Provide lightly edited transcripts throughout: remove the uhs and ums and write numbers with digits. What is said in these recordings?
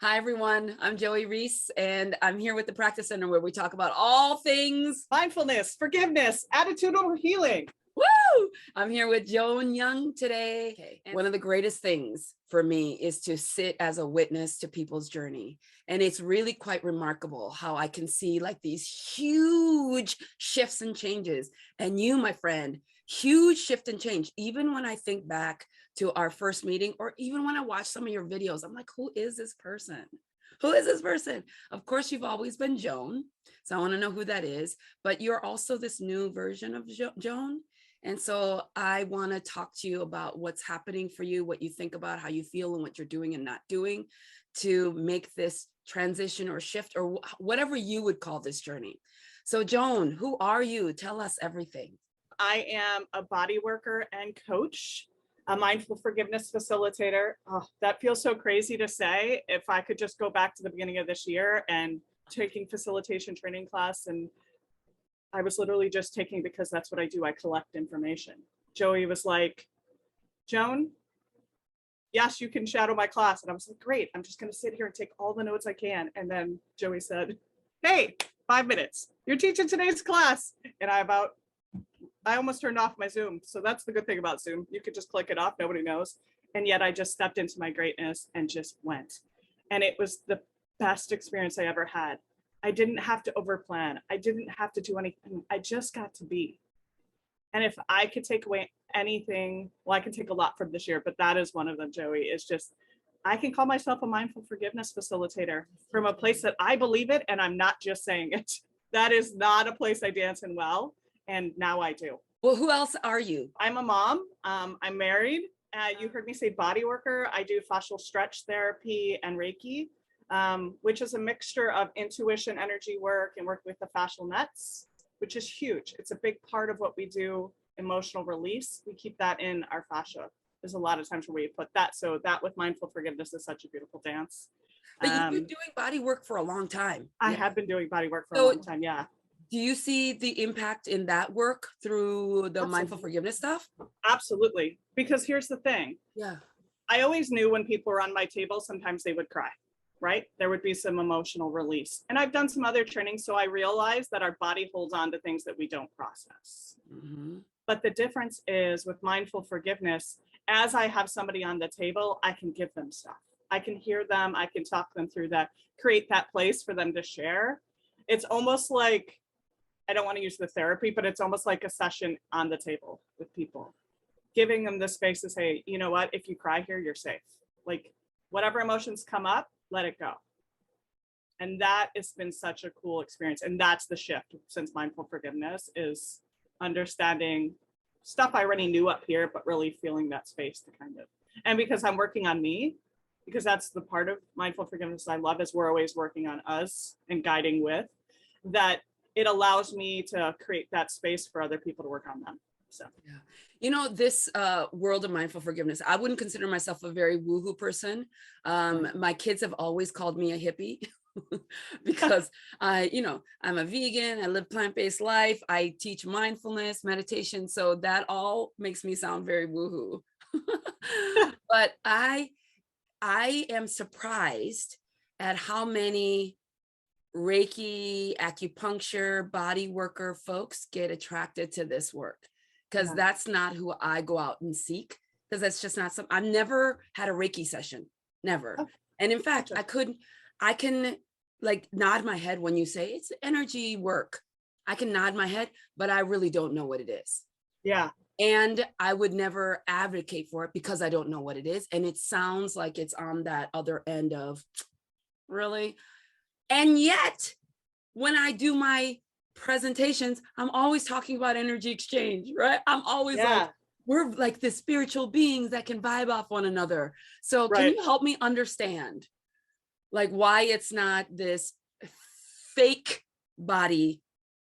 Hi, everyone. I'm Joey Reese, and I'm here with the Practitioner, where we talk about all things mindfulness, forgiveness, attitudinal healing. Woo! I'm here with Joan Young today. Okay. One of the greatest things for me is to sit as a witness to people's journey. And it's really quite remarkable how I can see like these huge shifts and changes. And you, my friend, huge shift and change. Even when I think back to our first meeting, or even when I watch some of your videos, I'm like, who is this person? Who is this person? Of course, you've always been Joan. So I want to know who that is. But you're also this new version of Joan. And so I want to talk to you about what's happening for you, what you think about, how you feel, and what you're doing and not doing to make this transition or shift or whatever you would call this journey. So Joan, who are you? Tell us everything. I am a body worker and coach, a mindful forgiveness facilitator. Oh, that feels so crazy to say. If I could just go back to the beginning of this year and taking facilitation training class, and I was literally just taking, because that's what I do. I collect information. Joey was like, Joan, yes, you can shadow my class. And I was like, great, I'm just going to sit here and take all the notes I can. And then Joey said, hey, 5 minutes, you're teaching today's class. And I almost turned off my Zoom. So that's the good thing about Zoom. You could just click it off, nobody knows. And yet I just stepped into my greatness and just went. And it was the best experience I ever had. I didn't have to overplan. I didn't have to do anything. I just got to be. And if I could take away anything, well, I can take a lot from this year, but that is one of them, Joey, is just, I can call myself a mindful forgiveness facilitator from a place that I believe it, and I'm not just saying it. That is not a place I dance in well, and now I do. Well, who else are you? I'm a mom. I'm married. You heard me say body worker. I do fascial stretch therapy and Reiki, which is a mixture of intuition, energy work, and work with the fascial nets, which is huge. It's a big part of what we do, emotional release. We keep that in our fascia. There's a lot of times where we put that. So that with mindful forgiveness is such a beautiful dance. But you've been doing body work for a long time. I have been doing body work for a long time, yeah. Do you see the impact in that work through the mindful forgiveness stuff? Absolutely. Because here's the thing. Yeah. I always knew when people were on my table, sometimes they would cry, right? There would be some emotional release. And I've done some other training, so I realized that our body holds on to things that we don't process. Mm-hmm. But the difference is with mindful forgiveness, as I have somebody on the table, I can give them stuff. I can hear them. I can talk them through that, create that place for them to share. It's almost like, I don't want to use the therapy, but it's almost like a session on the table with people, giving them the space to say, you know what, if you cry here, you're safe. Like whatever emotions come up, let it go. And that has been such a cool experience. And that's the shift since mindful forgiveness, is understanding stuff I already knew up here, but really feeling that space to kind of, and because I'm working on me, because that's the part of mindful forgiveness I love, is we're always working on us and guiding with that. It allows me to create that space for other people to work on them. So, yeah. You know, this world of mindful forgiveness, I wouldn't consider myself a very woohoo person. My kids have always called me a hippie because I'm a vegan, I live plant-based life, I teach mindfulness, meditation. So that all makes me sound very woohoo. But I am surprised at how many Reiki, acupuncture, body worker folks get attracted to this work, because that's not who I go out and seek, because that's just not something. I've never had a Reiki session, never. Oh, and in fact, I can like nod my head when you say it's energy work. I can nod my head, but I really don't know what it is. Yeah. And I would never advocate for it because I don't know what it is. And it sounds like it's on that other end of, really? And yet, when I do my presentations, I'm always talking about energy exchange, right? I'm always like, we're like the spiritual beings that can vibe off one another. So can you help me understand like why it's not this fake body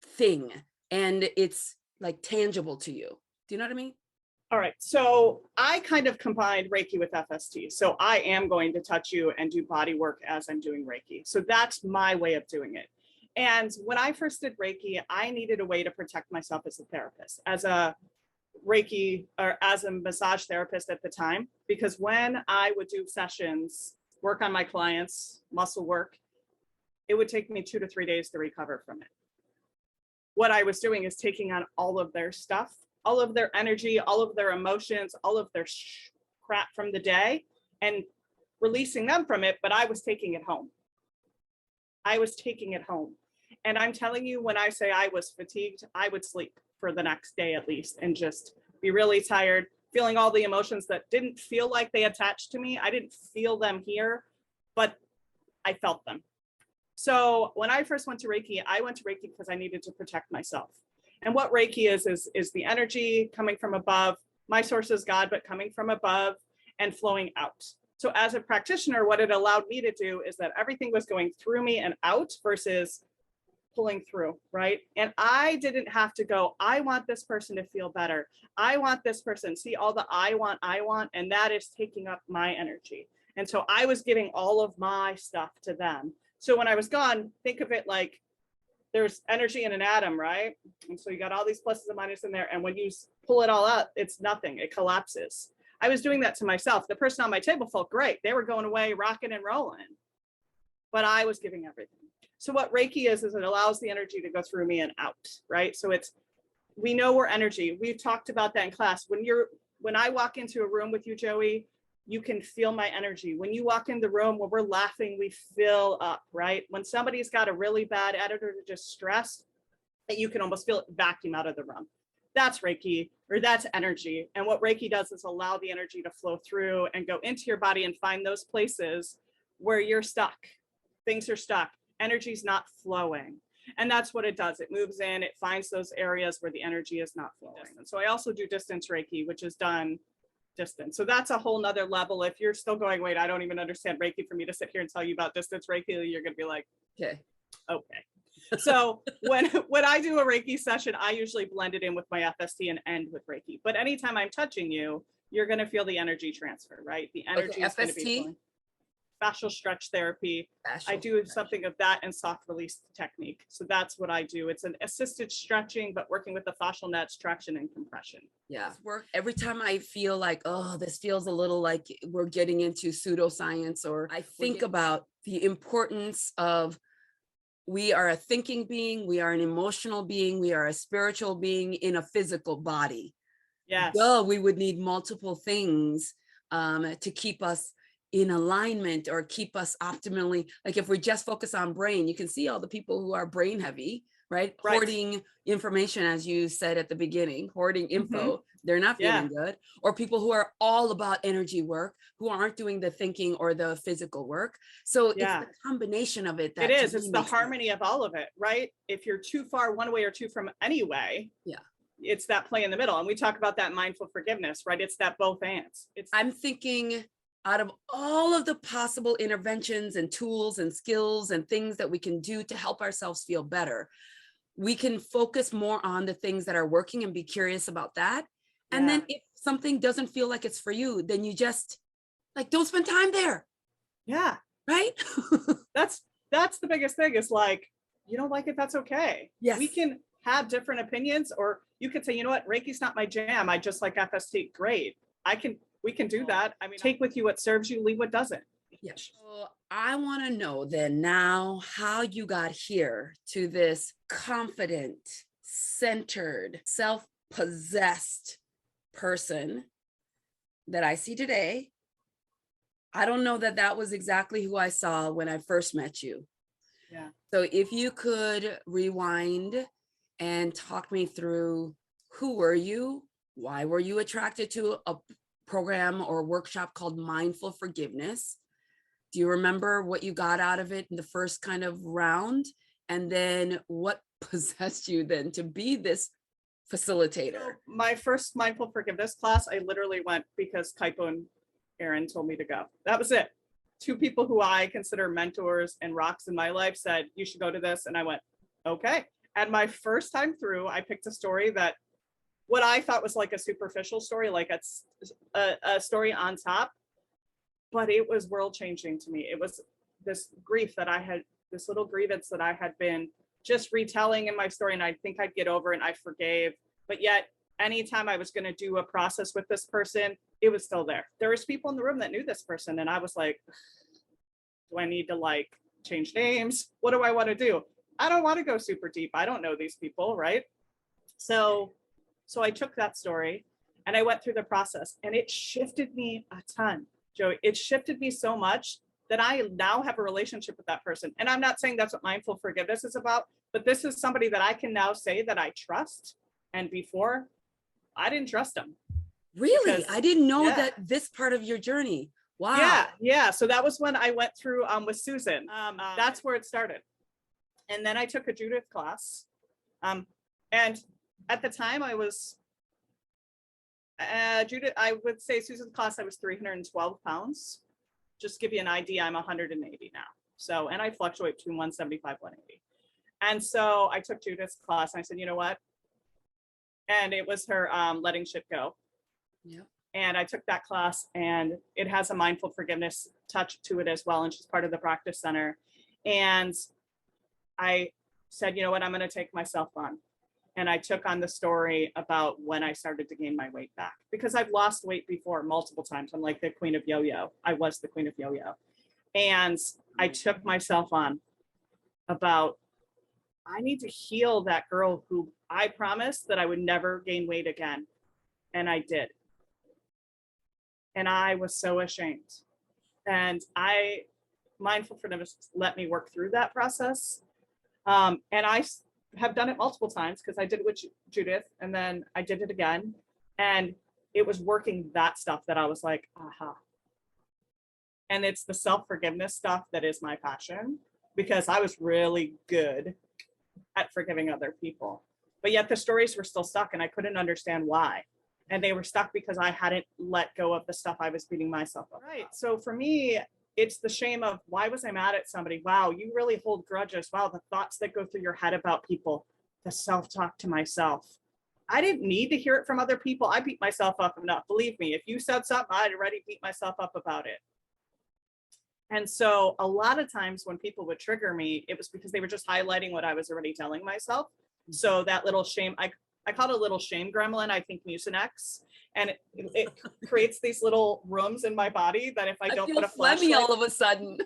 thing and it's like tangible to you? Do you know what I mean? All right. So I kind of combined Reiki with FST. So I am going to touch you and do body work as I'm doing Reiki. So that's my way of doing it. And when I first did Reiki, I needed a way to protect myself as a therapist, as a Reiki or as a massage therapist at the time, because when I would do sessions, work on my clients, muscle work, it would take me 2 to 3 days to recover from it. What I was doing is taking on all of their stuff, all of their energy, all of their emotions, all of their crap from the day, and releasing them from it, but I was taking it home. I was taking it home. And I'm telling you, when I say I was fatigued, I would sleep for the next day at least and just be really tired, feeling all the emotions that didn't feel like they attached to me. I didn't feel them here, but I felt them. So when I first went to Reiki, I went to Reiki because I needed to protect myself. And what Reiki is the energy coming from above. My source is God, but coming from above and flowing out. So as a practitioner, what it allowed me to do is that everything was going through me and out versus pulling through, right? And I didn't have to go, I want this person to feel better. I want this person, see all the I want, and that is taking up my energy. And so I was giving all of my stuff to them. So when I was gone, think of it like there's energy in an atom, right? And so you got all these pluses and minuses in there. And when you pull it all up, it's nothing, it collapses. I was doing that to myself. The person on my table felt great. They were going away, rocking and rolling, but I was giving everything. So what Reiki is it allows the energy to go through me and out, right? So we know we're energy. We've talked about that in class. When I walk into a room with you, Joey, you can feel my energy. When you walk in the room, when we're laughing, we fill up, right? When somebody's got a really bad attitude or just stressed, that you can almost feel it vacuum out of the room. That's Reiki, or that's energy. And what Reiki does is allow the energy to flow through and go into your body and find those places where you're stuck. Things are stuck. Energy's not flowing. And that's what it does. It moves in, it finds those areas where the energy is not flowing. And so I also do distance Reiki, which is done distance. So that's a whole nother level. If you're still going, wait, I don't even understand Reiki, for me to sit here and tell you about distance Reiki, you're going to be like, okay. So when I do a Reiki session, I usually blend it in with my FST and end with Reiki. But anytime I'm touching you, you're going to feel the energy transfer, right? The energy is going to be flowing. Fascial stretch therapy. I do something of that and soft release technique. So that's what I do. It's an assisted stretching, but working with the fascial nets, traction and compression. Yeah. Every time I feel like, oh, this feels a little like we're getting into pseudoscience, or I think about the importance of, we are a thinking being, we are an emotional being, we are a spiritual being in a physical body. Yes. Well, we would need multiple things to keep us in alignment or keep us optimally. Like if we just focus on brain, you can see all the people who are brain heavy, right? Hoarding information, as you said at the beginning, hoarding info, they're not feeling good. Or people who are all about energy work, who aren't doing the thinking or the physical work. So it's the combination of it. That it is, it's the harmony of all of it, right? If you're too far one way or too from any way, it's that play in the middle. And we talk about that mindful forgiveness, right? It's that both ands. I'm thinking, out of all of the possible interventions and tools and skills and things that we can do to help ourselves feel better, we can focus more on the things that are working and be curious about that. And then if something doesn't feel like it's for you, then you just like, don't spend time there. Yeah. Right. That's the biggest thing, is like, you don't like it, that's okay. Yes. We can have different opinions, or you could say, you know what, Reiki's not my jam, I just like FST. Great. We can do that. I mean, take with you what serves you, leave what doesn't. Yes. So I want to know then now how you got here to this confident, centered, self-possessed person that I see today. I don't know that that was exactly who I saw when I first met you. Yeah. So if you could rewind and talk me through, who were you? Why were you attracted to a program or workshop called Mindful Forgiveness? Do you remember what you got out of it in the first kind of round? And then what possessed you then to be this facilitator? So my first Mindful Forgiveness class, I literally went because Kaipo and Aaron told me to go. That was it. Two people who I consider mentors and rocks in my life said, you should go to this. And I went, okay. And my first time through, I picked a story that what I thought was like a superficial story, like a story on top, but it was world changing to me. It was this grief that I had, this little grievance that I had been just retelling in my story, and I think I'd get over it and I forgave. But yet, anytime I was going to do a process with this person, it was still there. There was people in the room that knew this person, and I was like, Do I need to like change names? What do I want to do? I don't want to go super deep. I don't know these people, right? So I took that story and I went through the process, and it shifted me a ton, Joey. It shifted me so much that I now have a relationship with that person. And I'm not saying that's what mindful forgiveness is about, but this is somebody that I can now say that I trust. And before, I didn't trust them. Really? Because, I didn't know yeah. that this part of your journey. Wow. Yeah. So that was when I went through with Susan. That's where it started. And then I took a Judith class. And at the time I was, Judith, I would say Susan's class, I was 312 pounds. Just give you an idea, I'm 180 now. So, and I fluctuate between 175, 180. And so I took Judith's class and I said, you know what? And it was her letting shit go. Yeah. And I took that class, and it has a mindful forgiveness touch to it as well. And she's part of the practice center. And I said, you know what, I'm going to take myself on. And I took on the story about when I started to gain my weight back, because I've lost weight before multiple times. I'm like the queen of yo-yo. I was the queen of yo-yo. And I took myself on about, I need to heal that girl who I promised that I would never gain weight again. And I did. And I was so ashamed. And mindful forgiveness let me work through that process. And I have done it multiple times, because I did it with Judith, and then I did it again. And it was working that stuff that I was like, aha. And it's the self-forgiveness stuff that is my passion, because I was really good at forgiving other people. But yet the stories were still stuck, and I couldn't understand why. And they were stuck because I hadn't let go of the stuff I was beating myself up. Right. So for me, it's the shame of, why was I mad at somebody? Wow, you really hold grudges. Wow, the thoughts that go through your head about people, the self-talk to myself. I didn't need to hear it from other people. I beat myself up enough. Believe me, if you said something, I'd already beat myself up about it. And so a lot of times when people would trigger me, it was because they were just highlighting what I was already telling myself. So that little shame, I call it a little shame gremlin, I think Mucinex. And it creates these little rooms in my body that if I don't put a flashlight, all of a sudden.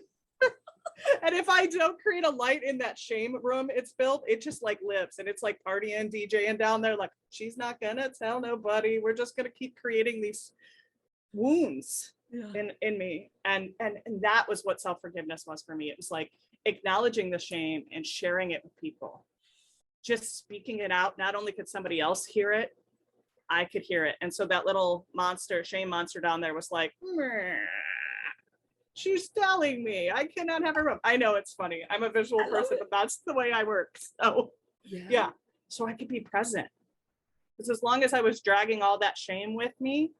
and if I don't create a light in that shame room it's built, it just like lives. And it's like partying, DJing down there, like, she's not gonna tell nobody. We're just gonna keep creating these wounds in me. And that was what self-forgiveness was for me. It was like acknowledging the shame and sharing it with people. Just speaking it out. Not only could somebody else hear it, I could hear it. And so that little monster, shame monster down there was like, meh, she's telling me I cannot have her room. I know it's funny. I'm a visual person, but that's the way I work. So yeah. So I could be present. Because as long as I was dragging all that shame with me,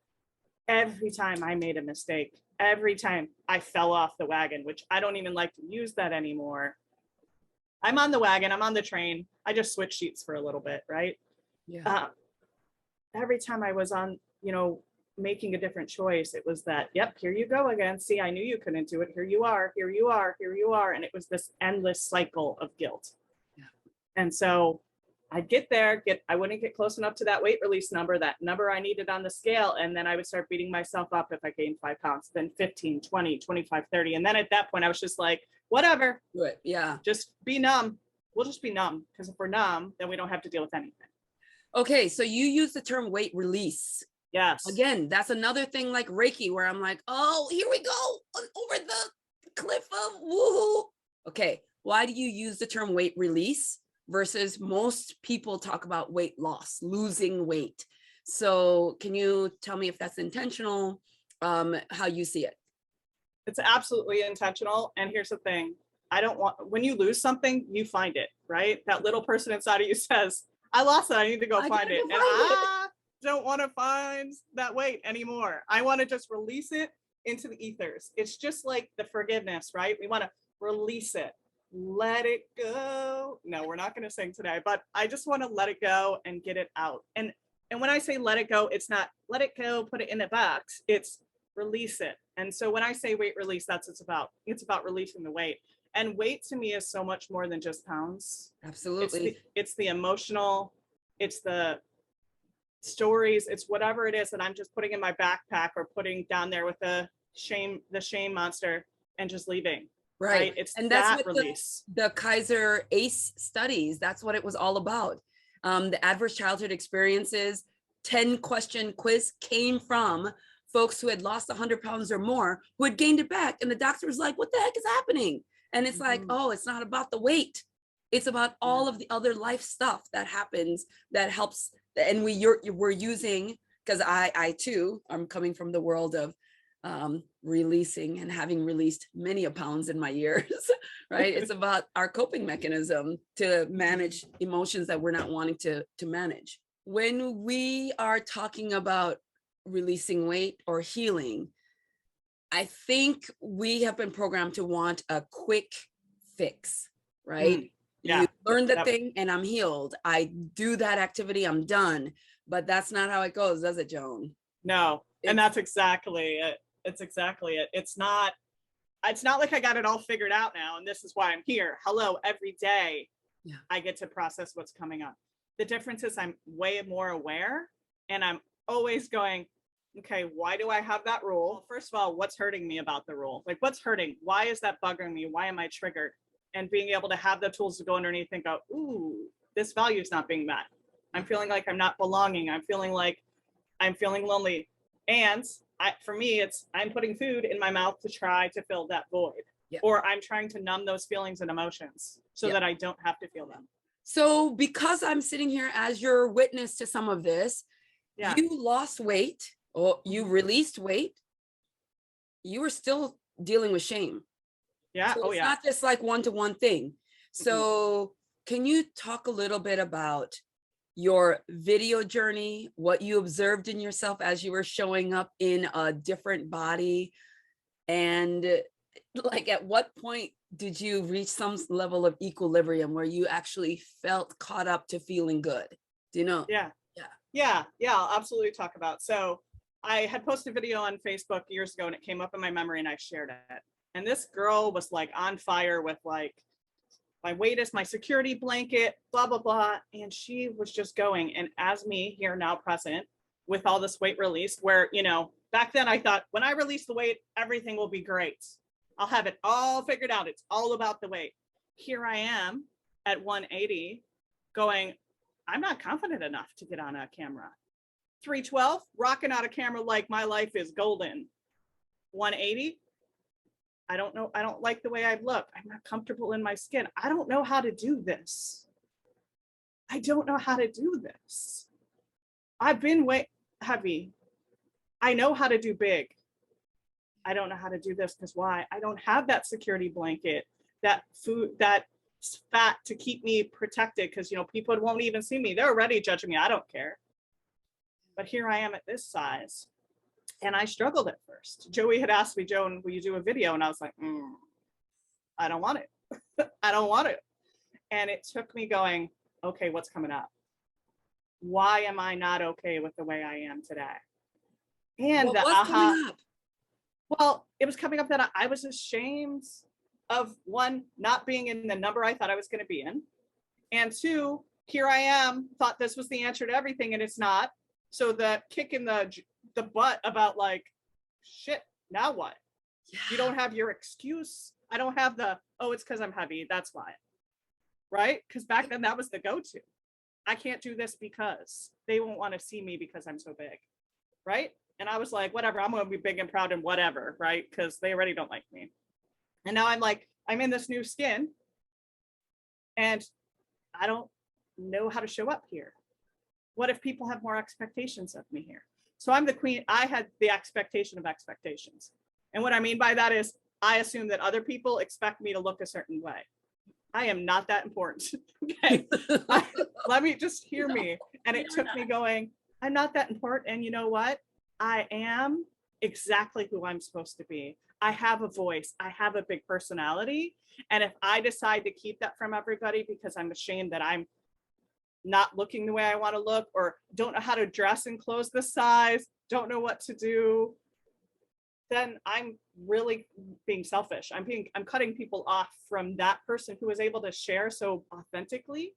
every time I made a mistake, every time I fell off the wagon, which I don't even like to use that anymore. I'm on the wagon, I'm on the train. I just switch seats for a little bit, right? Yeah. Every time I was on, making a different choice, it was that, yep, here you go again. See, I knew you couldn't do it. Here you are, here you are, here you are. And it was this endless cycle of guilt. Yeah. And so I'd get there, I wouldn't get close enough to that weight release number, that number I needed on the scale. And then I would start beating myself up if I gained 5 pounds, then 15, 20, 25, 30. And then at that point, I was just like, whatever. Good. Yeah. Just be numb. We'll just be numb, because if we're numb, then we don't have to deal with anything. Okay. So you use the term weight release. Yes. Again, that's another thing like Reiki, where I'm like, oh, here we go over the cliff of woohoo. Okay. Why do you use the term weight release versus most people talk about weight loss, losing weight? So can you tell me if that's intentional, how you see it? It's absolutely intentional. And here's the thing. When you lose something, you find it, right? That little person inside of you says, I lost it. I need to go find it. And I don't want to find that weight anymore. I want to just release it into the ethers. It's just like the forgiveness, right? We want to release it, let it go. No, we're not going to sing today, but I just want to let it go and get it out. And when I say let it go, it's not let it go, put it in a box. It's release it. And so when I say weight release, that's what it's about. It's about releasing the weight. And weight to me is so much more than just pounds. Absolutely. It's the emotional, it's the stories, it's whatever it is that I'm just putting in my backpack or putting down there with the shame monster and just leaving. Right. It's And that's that what release. the Kaiser ACE studies, that's what it was all about. The adverse childhood experiences 10-question quiz came from folks who had lost 100 pounds or more, who had gained it back. And the doctor was like, what the heck is happening? And it's like, oh, it's not about the weight. It's about all of the other life stuff that happens that helps. And we're using, because I too, I'm coming from the world of releasing and having released many a pounds in my years, right? It's about our coping mechanism to manage emotions that we're not wanting to manage. When we are talking about releasing weight or healing, I think we have been programmed to want a quick fix, right? Yeah. You learn the thing and I'm healed. I do that activity, I'm done. But that's not how it goes, does it, Joan? No. And that's exactly it. It's exactly it. It's not like I got it all figured out now and this is why I'm here. Hello, every day I get to process what's coming up. The difference is I'm way more aware and I'm always going, okay, why do I have that rule? Well, first of all, what's hurting me about the rule? Like, what's hurting? Why is that bugging me? Why am I triggered? And being able to have the tools to go underneath and go, ooh, this value is not being met. I'm feeling like I'm not belonging. I'm feeling lonely. And for me, I'm putting food in my mouth to try to fill that void. Or I'm trying to numb those feelings and emotions so that I don't have to feel them. So because I'm sitting here as your witness to some of this, you lost weight or you released weight, you were still dealing with shame. Yeah. So it's not just like one-to-one thing. So can you talk a little bit about your video journey, what you observed in yourself as you were showing up in a different body? And like, at what point did you reach some level of equilibrium where you actually felt caught up to feeling good? Do you know? Yeah, I'll absolutely talk about. So I had posted a video on Facebook years ago and it came up in my memory and I shared it. And this girl was like on fire with like, my weight is my security blanket, blah, blah, blah. And she was just going. And as me here now present with all this weight released, where, back then I thought when I release the weight, everything will be great. I'll have it all figured out. It's all about the weight. Here I am at 180 going, I'm not confident enough to get on a camera. 312, rocking out a camera like my life is golden. 180, I don't know. I don't like the way I look. I'm not comfortable in my skin. I don't know how to do this. I've been way heavy. I know how to do big. I don't know how to do this because why? I don't have that security blanket, that food, that fat to keep me protected because, people won't even see me. They're already judging me. I don't care. But here I am at this size. And I struggled at first. Joey had asked me, Joan, will you do a video? And I was like, I don't want it. I don't want it. And it took me going, okay, what's coming up? Why am I not okay with the way I am today? And what was coming up? Well, it was coming up that I was ashamed of, one, not being in the number I thought I was going to be in. And two, here I am, thought this was the answer to everything and it's not. So the kick in the butt about like, shit, now what? You don't have your excuse. I don't have it's because I'm heavy. That's why. Right? Because back then that was the go-to. I can't do this because they won't want to see me because I'm so big. Right? And I was like, whatever, I'm going to be big and proud and whatever. Right? Because they already don't like me. And now I'm like, I'm in this new skin and I don't know how to show up here. What if people have more expectations of me here? So I'm the queen. I had the expectation of expectations. And what I mean by that is I assume that other people expect me to look a certain way. I am not that important. Okay. Let me just hear me. And it took me going, I'm not that important. And you know what? I am exactly who I'm supposed to be. I have a voice. I have a big personality. And if I decide to keep that from everybody because I'm ashamed that I'm not looking the way I want to look, or don't know how to dress and clothes this size, don't know what to do, then I'm really being selfish. I'm cutting people off from that person who was able to share so authentically.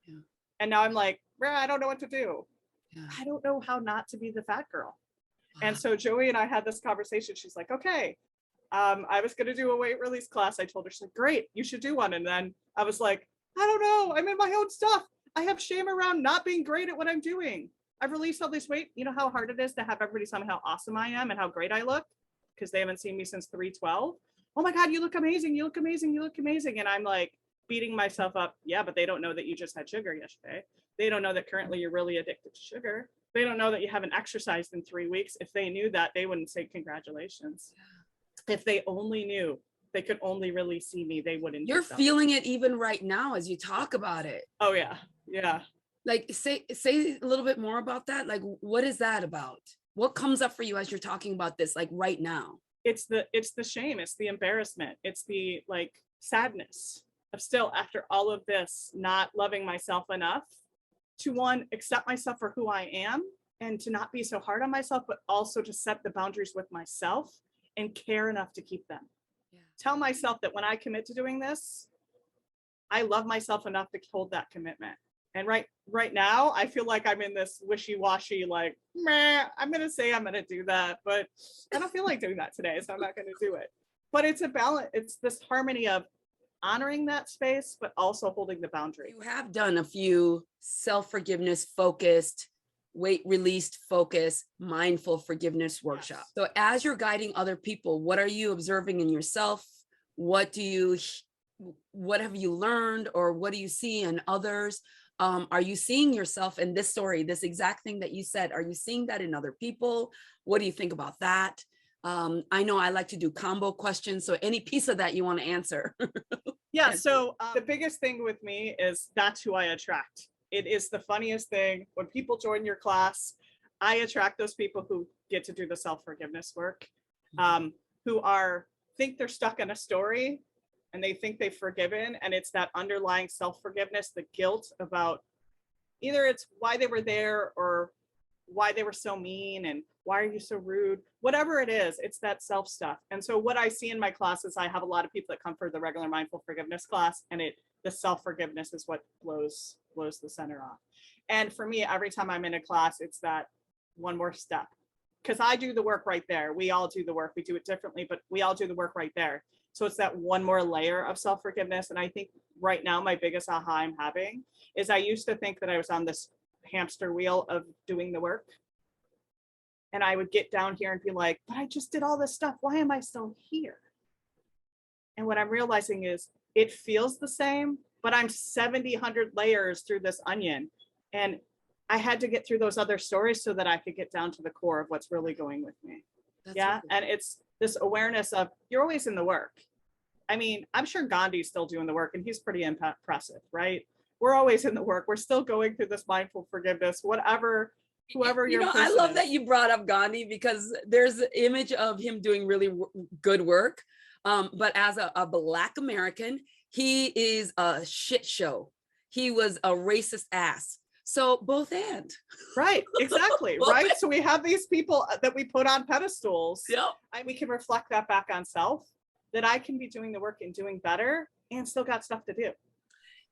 Yeah. And now I'm like, I don't know what to do. Yeah. I don't know how not to be the fat girl. Wow. And so Joey and I had this conversation. She's like, okay, I was going to do a weight release class. I told her, she's like, great, you should do one. And then I was like, I don't know. I'm in my own stuff. I have shame around not being great at what I'm doing. I've released all this weight. You know how hard it is to have everybody tell me how awesome I am and how great I look because they haven't seen me since 312. Oh my God, you look amazing. You look amazing. You look amazing. And I'm like beating myself up. Yeah, but they don't know that you just had sugar yesterday. They don't know that currently you're really addicted to sugar. They don't know that you haven't exercised in 3 weeks. If they knew that, they wouldn't say congratulations. If they only knew they could only really see me, they wouldn't. You're feeling it even right now as you talk about it. Oh yeah. Yeah. Like say a little bit more about that. Like, what is that about? What comes up for you as you're talking about this, like right now? It's the shame. It's the embarrassment. It's the like sadness of still after all of this, not loving myself enough to one, accept myself for who I am and to not be so hard on myself, but also to set the boundaries with myself and care enough to keep them. Yeah. Tell myself that when I commit to doing this, I love myself enough to hold that commitment. And right now, I feel like I'm in this wishy-washy, like, meh, I'm going to say I'm going to do that, but I don't feel like doing that today, so I'm not going to do it. But it's a balance. It's this harmony of honoring that space, but also holding the boundary. You have done a few self-forgiveness focused, weight released focus, mindful forgiveness workshops. Yes. So as you're guiding other people, what are you observing in yourself? What have you learned, or what do you see in others? Are you seeing yourself in this story, this exact thing that you said? Are you seeing that in other people? What do you think about that? I know I like to do combo questions, so any piece of that you want to answer. Yeah, so the biggest thing with me is that's who I attract. It is the funniest thing. When people join your class, I attract those people who get to do the self-forgiveness work, who think they're stuck in a story and they think they've forgiven. And it's that underlying self-forgiveness, the guilt about either it's why they were there or why they were so mean and why are you so rude? Whatever it is, it's that self stuff. And so what I see in my classes, I have a lot of people that come for the regular mindful forgiveness class, and the self-forgiveness is what blows the center off. And for me, every time I'm in a class, it's that one more step. Because I do the work right there. We all do the work. We do it differently, but we all do the work right there. So it's that one more layer of self-forgiveness. And I think right now, my biggest aha I'm having is I used to think that I was on this hamster wheel of doing the work. And I would get down here and be like, but I just did all this stuff. Why am I still here? And what I'm realizing is it feels the same, but I'm 70, 100 layers through this onion. And I had to get through those other stories so that I could get down to the core of what's really going with me. That's yeah. Really and it's this awareness of you're always in the work. I mean, I'm sure Gandhi's still doing the work and he's pretty impressive, right? We're always in the work. We're still going through this mindful forgiveness, whoever I love that you brought up Gandhi, because there's an image of him doing really good work. But as a Black American, he is a shit show. He was a racist ass. So both and. Right, exactly, right? So we have these people that we put on pedestals. Yep. And we can reflect that back on self, that I can be doing the work and doing better and still got stuff to do.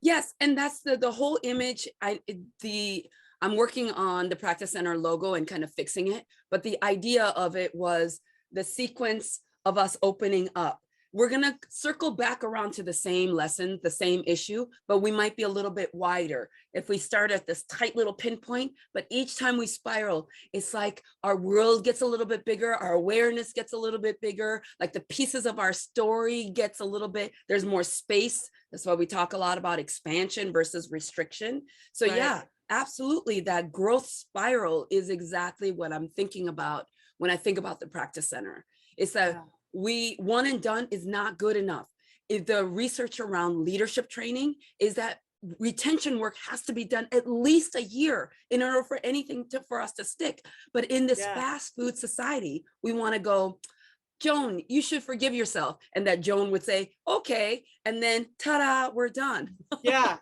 Yes, and that's the whole image. I'm working on the Practice Center logo and kind of fixing it, but the idea of it was the sequence of us opening up. We're going to circle back around to the same lesson, the same issue, but we might be a little bit wider if we start at this tight little pinpoint. But each time we spiral, it's like our world gets a little bit bigger, our awareness gets a little bit bigger, like the pieces of our story gets a little bit, there's more space. That's why we talk a lot about expansion versus restriction. So right. Yeah, absolutely. That growth spiral is exactly what I'm thinking about when I think about the Practice Center. It's that one and done is not good enough. If the research around leadership training is that retention work has to be done at least a year in order for anything for us to stick. But in this fast food society, we want to go, Joan, you should forgive yourself. And that Joan would say, okay. And then ta-da, we're done. Yeah.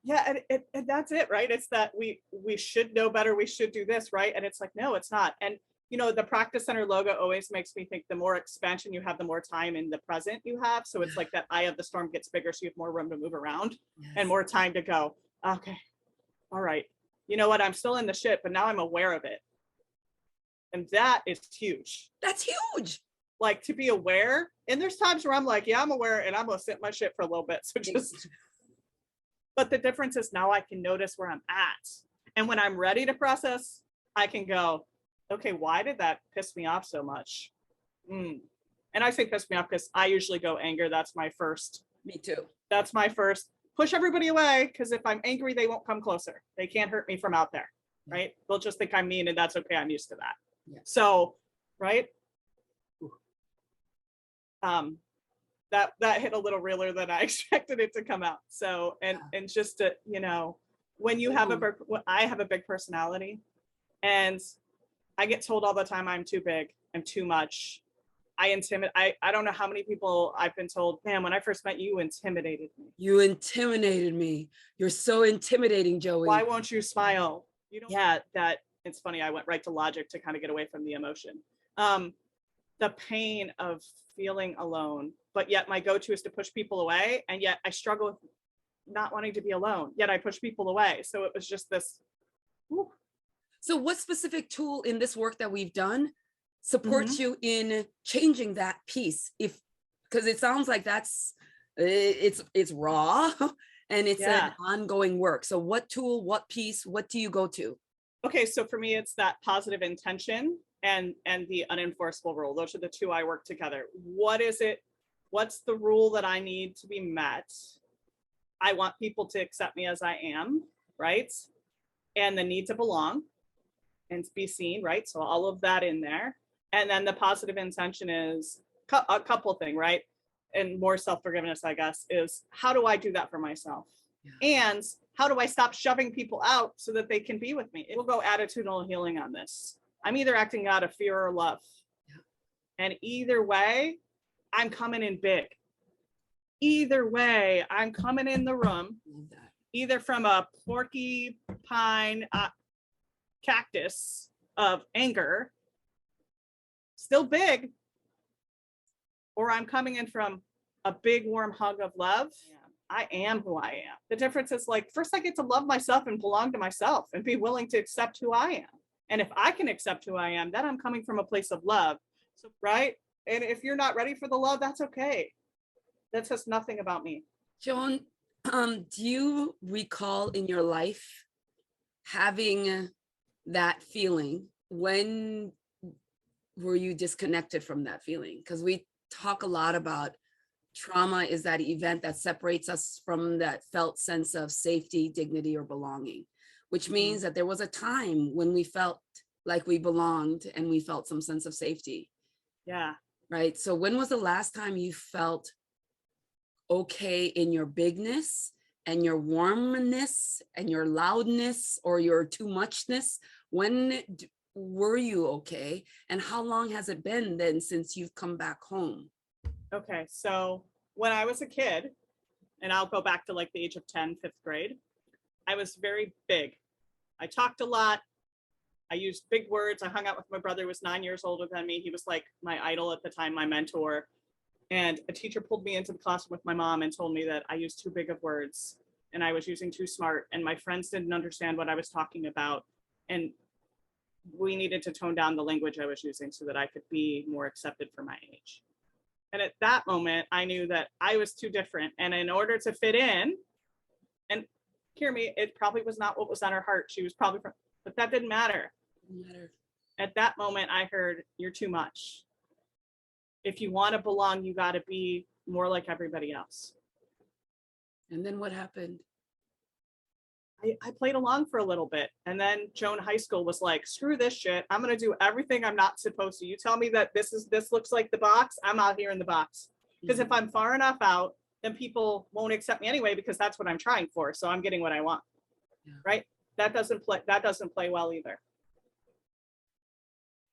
Yeah. And that's it, right? It's that we should know better. We should do this, right? And it's like, no, it's not. And you know, the Practice Center logo always makes me think the more expansion you have, the more time in the present you have. So it's like that eye of the storm gets bigger, so you have more room to move around and more time to go, okay, all right. You know what? I'm still in the shit, but now I'm aware of it. And that is huge. That's huge. like to be aware. And there's times where I'm like, yeah, I'm aware and I'm gonna sit my shit for a little bit. So just, but the difference is now I can notice where I'm at. And when I'm ready to process, I can go, okay, why did that piss me off so much? And I say piss me off because I usually go anger. That's my first. Me too. That's my first. Push everybody away, because if I'm angry, they won't come closer. They can't hurt me from out there, right? They'll just think I'm mean, and that's okay. I'm used to that. Yeah. So, right? That hit a little realer than I expected it to come out. So, and just to, you know, when you have I have a big personality, and I get told all the time I'm too big, I'm too much. I don't know how many people I've been told, man, when I first met you, intimidated me. You intimidated me. You're so intimidating, Joey. Why won't you smile? You don't. Yeah, that it's funny. I went right to logic to kind of get away from the emotion. The pain of feeling alone, but yet my go-to is to push people away. And yet I struggle with not wanting to be alone, yet I push people away. So it was just this. Whew. So what specific tool in this work that we've done supports you in changing that piece? Because it sounds like it's raw and it's an ongoing work. So what tool, what piece, what do you go to? Okay, so for me, it's that positive intention and the unenforceable rule. Those are the two I work together. What is it? What's the rule that I need to be met? I want people to accept me as I am, right? And the need to belong and to be seen, right? So all of that in there. And then the positive intention is a couple things, right? And more self-forgiveness, I guess, is how do I do that for myself? Yeah. And how do I stop shoving people out so that they can be with me? It will go attitudinal healing on this. I'm either acting out of fear or love. Yeah. And either way, I'm coming in big. Either way, I'm coming in the room, either from a porcupine cactus of anger, still big, or I'm coming in from a big warm hug of love. Yeah. I am who I am. The difference is, like, first I get to love myself and belong to myself and be willing to accept who I am. And if I can accept who I am, then I'm coming from a place of love. So, right? And if you're not ready for the love, that's okay. That says nothing about me. Joan, do you recall in your life having that feeling? When were you disconnected from that feeling? Because we talk a lot about trauma is that event that separates us from that felt sense of safety, dignity, or belonging, which means that there was a time when we felt like we belonged and we felt some sense of safety. Yeah. Right. So when was the last time you felt okay in your bigness and your warmness and your loudness or your too muchness? When were you okay? And how long has it been then since you've come back home? Okay, so when I was a kid, and I'll go back to like the age of 10, 5th grade, I was very big. I talked a lot. I used big words. I hung out with my brother who was 9 years older than me. He was like my idol at the time, my mentor. And a teacher pulled me into the classroom with my mom and told me that I used too big of words and I was using too smart, and my friends didn't understand what I was talking about. And we needed to tone down the language I was using so that I could be more accepted for my age. And at that moment, I knew that I was too different. And in order to fit in, and hear me, it probably was not what was on her heart. She was probably, but that didn't matter. At that moment, I heard, you're too much. If you want to belong, you got to be more like everybody else. And then what happened? I played along for a little bit. And then Joan High School was like, screw this shit. I'm going to do everything I'm not supposed to. You tell me that this looks like the box. I'm out here in the box. Because if I'm far enough out, then people won't accept me anyway, because that's what I'm trying for. So I'm getting what I want. Yeah. Right? That doesn't play well either.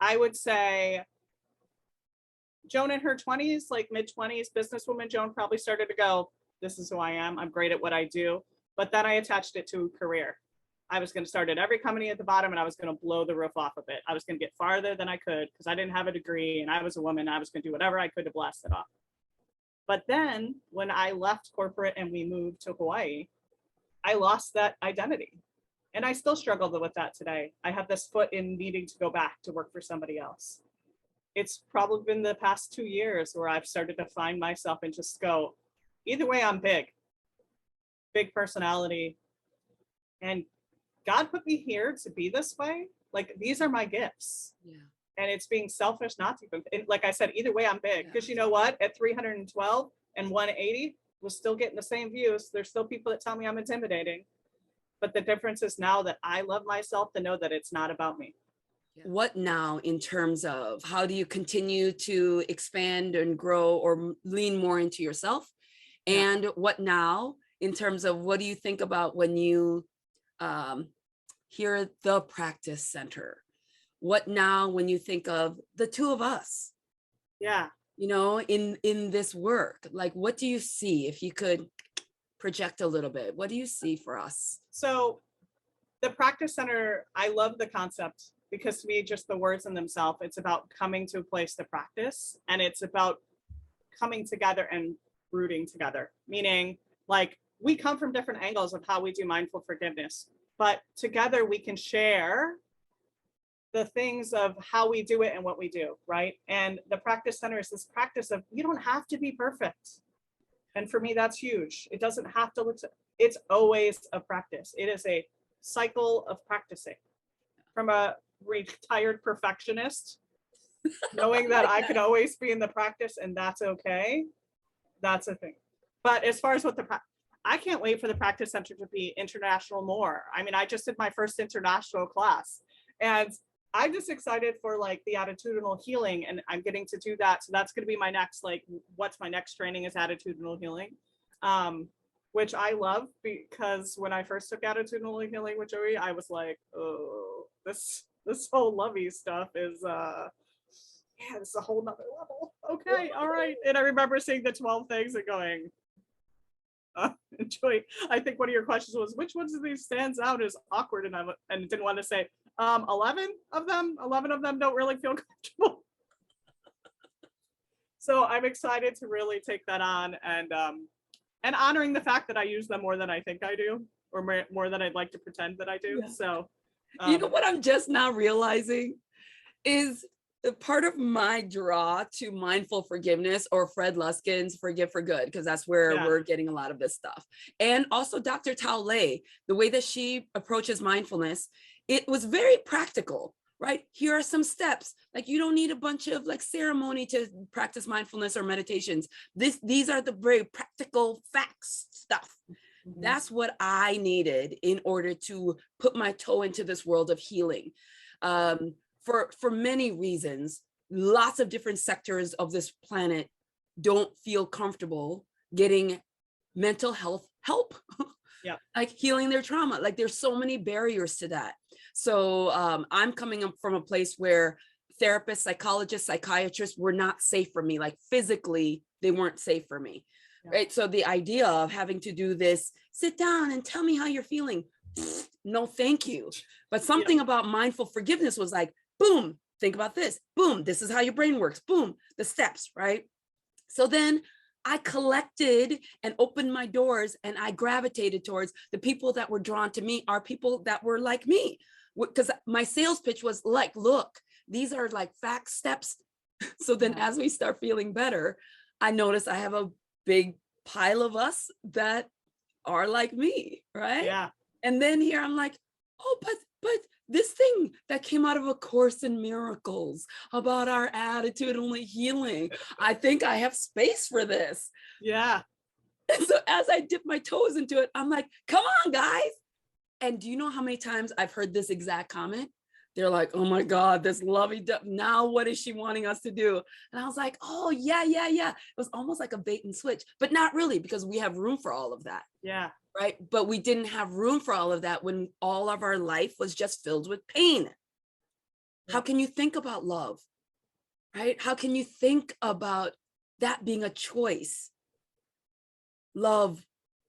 I would say Joan in her 20s, like mid-20s, businesswoman Joan probably started to go, this is who I am. I'm great at what I do. But then I attached it to career. I was going to start at every company at the bottom, and I was going to blow the roof off of it. I was going to get farther than I could because I didn't have a degree and I was a woman. I was going to do whatever I could to blast it off. But then when I left corporate and we moved to Hawaii, I lost that identity. And I still struggle with that today. I have this foot in needing to go back to work for somebody else. it's probably been the past 2 years where I've started to find myself and just go, either way, I'm big personality. And God put me here to be this way. Like, these are my gifts. Yeah. And it's being selfish not to. And like I said, either way, I'm big. Because you know what? At 312 and 180, we're still getting the same views. There's still people that tell me I'm intimidating. But the difference is now that I love myself to know that it's not about me. What now in terms of how do you continue to expand and grow or lean more into yourself? And what now in terms of what do you think about when you hear the practice center? What now when you think of the two of us? Yeah. You know, in this work, like, what do you see? If you could project a little bit, what do you see for us? So the practice center, I love the concept because to me, just the words in themselves, it's about coming to a place to practice, and it's about coming together and rooting together, meaning like we come from different angles of how we do mindful forgiveness, but together we can share the things of how we do it and what we do, right? And the practice center is this practice of you don't have to be perfect. And for me, that's huge. It doesn't have to look, it's always a practice. It is a cycle of practicing. From a retired perfectionist, knowing that I could always be in the practice and that's okay, that's a thing. But as far as what I can't wait for the practice center to be international more. I mean, I just did my first international class and I'm just excited for like the attitudinal healing, and I'm getting to do that. So that's going to be my next, like, what's my next training is attitudinal healing, which I love because when I first took attitudinal healing with Joey, I was like, oh, this whole lovey stuff is, yeah, this is a whole nother level. Okay, all right. And I remember seeing the 12 things and going, Joey, I think one of your questions was, which ones of these stands out as awkward? And I didn't want to say, 11 of them don't really feel comfortable. So I'm excited to really take that on and honoring the fact that I use them more than I think I do, or more than I'd like to pretend that I do. Yeah. So you know what I'm just now realizing is part of my draw to mindful forgiveness, or Fred Luskin's Forgive for Good, because that's where we're getting a lot of this stuff. And also Dr. Tao Lei, the way that she approaches mindfulness, it was very practical, right? Here are some steps. Like, you don't need a bunch of like ceremony to practice mindfulness or meditations. These are the very practical facts stuff. Mm-hmm. That's what I needed in order to put my toe into this world of healing. For many reasons, lots of different sectors of this planet don't feel comfortable getting mental health help. Yeah. Like healing their trauma. Like, there's so many barriers to that. So I'm coming up from a place where therapists, psychologists, psychiatrists were not safe for me. Like, physically, they weren't safe for me. Yeah. Right. So the idea of having to do this, sit down and tell me how you're feeling. No, thank you. But something about mindful forgiveness was like, boom, think about this. Boom, this is how your brain works. Boom, the steps, right? So then I collected and opened my doors, and I gravitated towards the people that were drawn to me are people that were like me. Because my sales pitch was like, look, these are like fact steps. So then as we start feeling better, I notice I have a big pile of us that are like me, right? Yeah. And then here I'm like, oh, but this thing that came out of A Course in Miracles about our attitudinal healing, I think I have space for this. Yeah. And so as I dip my toes into it, I'm like, come on, guys. And do you know how many times I've heard this exact comment? They're like, oh my God, this lovey-dovey, now what is she wanting us to do? And I was like, oh, yeah. It was almost like a bait and switch, but not really, because we have room for all of that. Yeah. Right. But we didn't have room for all of that when all of our life was just filled with pain. Yeah. How can you think about love? Right? How can you think about that being a choice? Love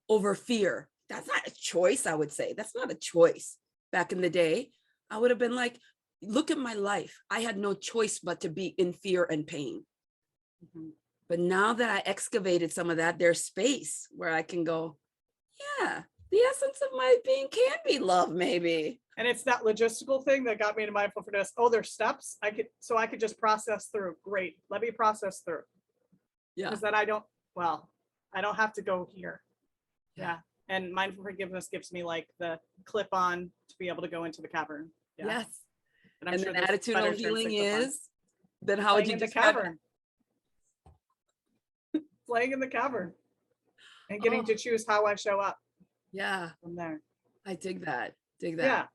over fear. That's not a choice, I would say. That's not a choice. Back in the day, I would have been like, look at my life. I had no choice but to be in fear and pain. Mm-hmm. But now that I excavated some of that, there's space where I can go, yeah, the essence of my being can be love, maybe. And it's that logistical thing that got me into mindfulness. Oh, there's steps. I could just process through. Great. Let me process through. Yeah. Because then I don't have to go here. Yeah. And mindful forgiveness gives me like the clip on to be able to go into the cavern. Yeah. Yes. And I'm And sure then there's better attitudinal healing terms to clip on. is, then how would Playing you in the describe it? cavern? Playing in the cavern and getting to choose how I show up Yeah, from there. I dig that. Dig that. Yeah.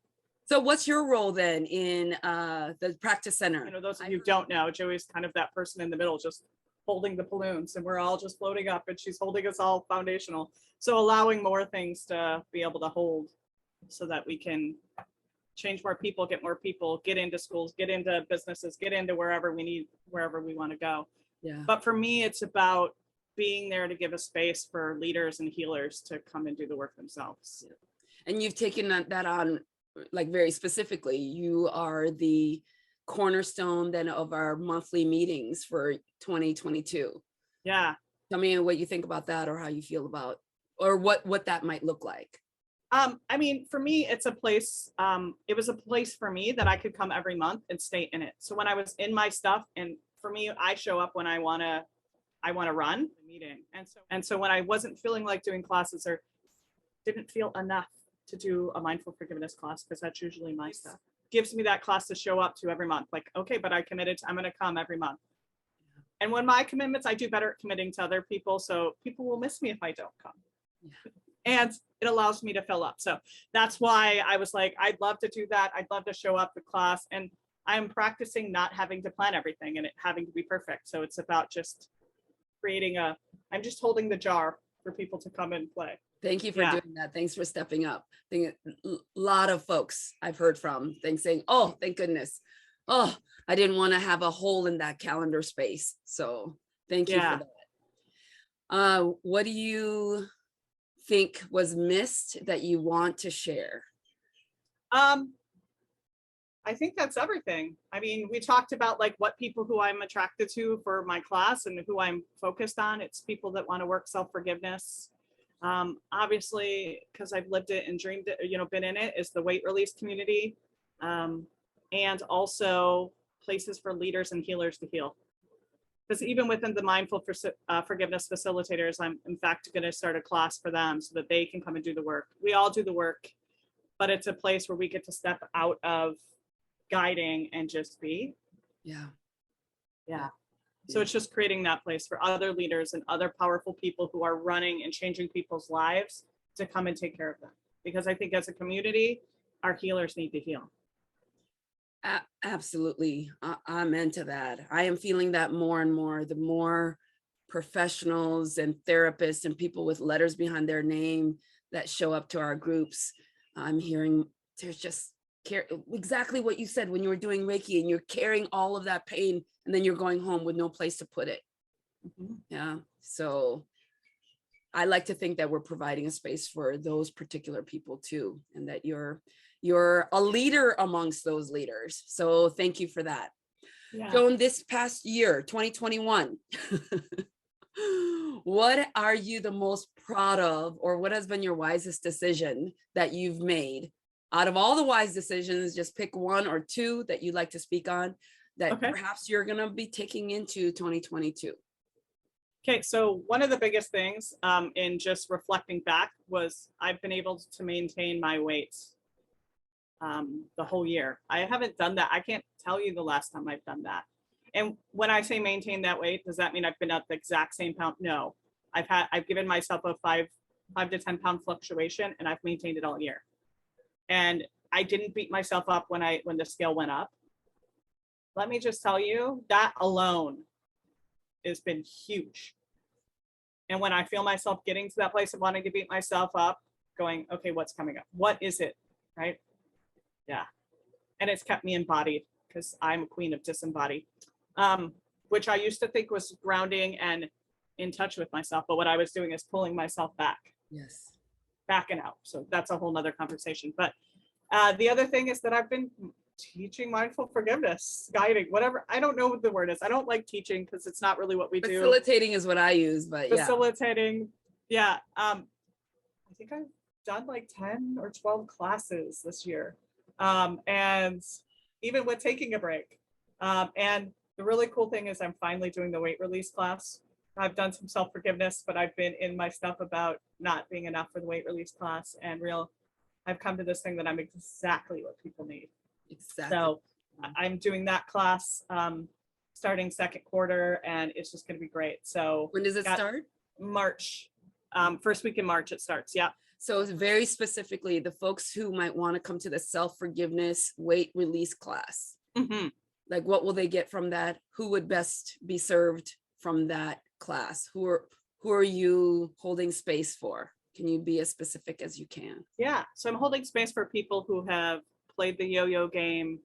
So what's your role then in the practice center? You know, those of you who don't know, Joey's kind of that person in the middle, just holding the balloons, and we're all just floating up, and she's holding us all foundational. So allowing more things to be able to hold so that we can change more people, get into schools, get into businesses, get into wherever we want to go. Yeah. But for me, it's about being there to give a space for leaders and healers to come and do the work themselves. And you've taken that on like very specifically. You are the cornerstone then of our monthly meetings for 2022. Yeah. Tell me what you think about that, or how you feel about, or what that might look like. I mean, for me, it's a place, it was a place for me that I could come every month and stay in it. So when I was in my stuff, and for me, I show up when I want to run the meeting. And so when I wasn't feeling like doing classes or didn't feel enough to do a mindful forgiveness class, because that's usually my stuff, gives me that class to show up to every month. Like, okay, but I committed I'm going to come every month. And when my commitments, I do better at committing to other people. So people will miss me if I don't come. Yeah. And it allows me to fill up. So that's why I was like, I'd love to do that. I'd love to show up to class. And I'm practicing not having to plan everything and it having to be perfect. So it's about just I'm just holding the jar for people to come and play. Thank you for doing that. Thanks for stepping up. I think a lot of folks I've heard from saying, oh, thank goodness. Oh, I didn't want to have a hole in that calendar space. So thank you for that. What do you think was missed that you want to share? I think that's everything. I mean, we talked about like what people who I'm attracted to for my class and who I'm focused on. It's people that want to work self-forgiveness. Obviously, because I've lived it and dreamed it, been in it, is the weight release community. And also places for leaders and healers to heal. Because even within the mindful forgiveness facilitators, I'm in fact going to start a class for them so that they can come and do the work. We all do the work, but it's a place where we get to step out of guiding and just be. Yeah. So it's just creating that place for other leaders and other powerful people who are running and changing people's lives to come and take care of them. Because I think as a community, our healers need to heal. Absolutely. I'm into that. I am feeling that more and more. The more professionals and therapists and people with letters behind their name that show up to our groups, I'm hearing there's just exactly what you said when you were doing Reiki, and you're carrying all of that pain and then you're going home with no place to put it. Mm-hmm. Yeah. So I like to think that we're providing a space for those particular people too, and that you're a leader amongst those leaders. So thank you for that. Yeah. Joan, this past year, 2021, what are you the most proud of, or what has been your wisest decision that you've made? Out of all the wise decisions, just pick one or two that you'd like to speak on that perhaps you're going to be taking into 2022. Okay, so one of the biggest things in just reflecting back was I've been able to maintain my weight the whole year. I haven't done that. I can't tell you the last time I've done that. And when I say maintain that weight, does that mean I've been at the exact same pound? No, I've given myself a 5 to 10 pound fluctuation, and I've maintained it all year. And I didn't beat myself up when the scale went up. Let me just tell you, that alone has been huge. And when I feel myself getting to that place of wanting to beat myself up, going, okay, what's coming up? What is it? Right? Yeah. And it's kept me embodied, because I'm a queen of disembodied, which I used to think was grounding and in touch with myself. But what I was doing is pulling myself back. Yes. Backing out. So that's a whole nother conversation. But the other thing is that I've been teaching mindful forgiveness, guiding, whatever. I don't know what the word is. I don't like teaching because it's not really what we do. Facilitating is what I use, but facilitating. Yeah. I think done like 10 or 12 classes this year. And even with taking a break. And the really cool thing is I'm finally doing the weight release class. I've done some self-forgiveness, but I've been in my stuff about not being enough for the weight release class, and I've come to this thing that I'm exactly what people need. Exactly. So I'm doing that class starting second quarter, and it's just going to be great. So when does it start? March. First week in March it starts. Yeah. So very specifically, the folks who might want to come to the self-forgiveness weight release class, like what will they get from that? Who would best be served from that class? Who are you holding space for? Can you be as specific as you can? Yeah. So I'm holding space for people who have played the yo-yo game,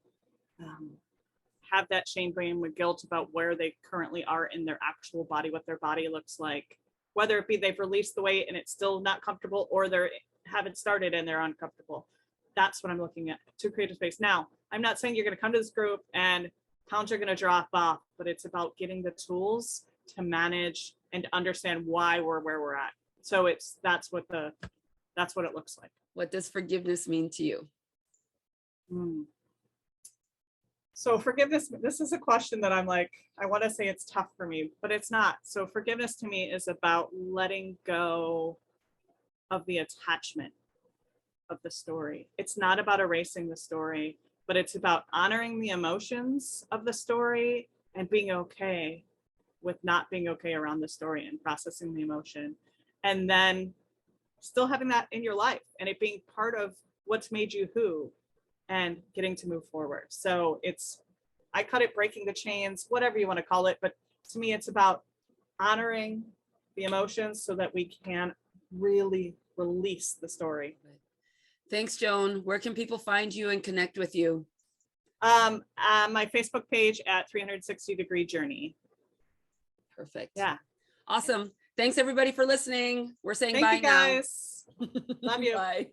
have that shame, blame, with guilt about where they currently are in their actual body, what their body looks like, whether it be they've released the weight and it's still not comfortable, or they haven't started and they're uncomfortable. That's what I'm looking at, to create a space. Now, I'm not saying you're going to come to this group and pounds are going to drop off, but it's about getting the tools to manage and to understand why we're where we're at. So that's what it looks like. What does forgiveness mean to you? So forgiveness, this is a question that I'm like, I want to say it's tough for me, but it's not. So forgiveness to me is about letting go of the attachment of the story. It's not about erasing the story, but it's about honoring the emotions of the story and being okay with not being okay around the story and processing the emotion. And then still having that in your life and it being part of what's made you who, and getting to move forward. So I cut it breaking the chains, whatever you want to call it. But to me, it's about honoring the emotions so that we can really release the story. Thanks, Joan. Where can people find you and connect with you? My Facebook page at 360 Degree Journey. Perfect. Yeah. Awesome. Thanks everybody for listening. We're saying Thank bye you guys. now. Love you. Bye.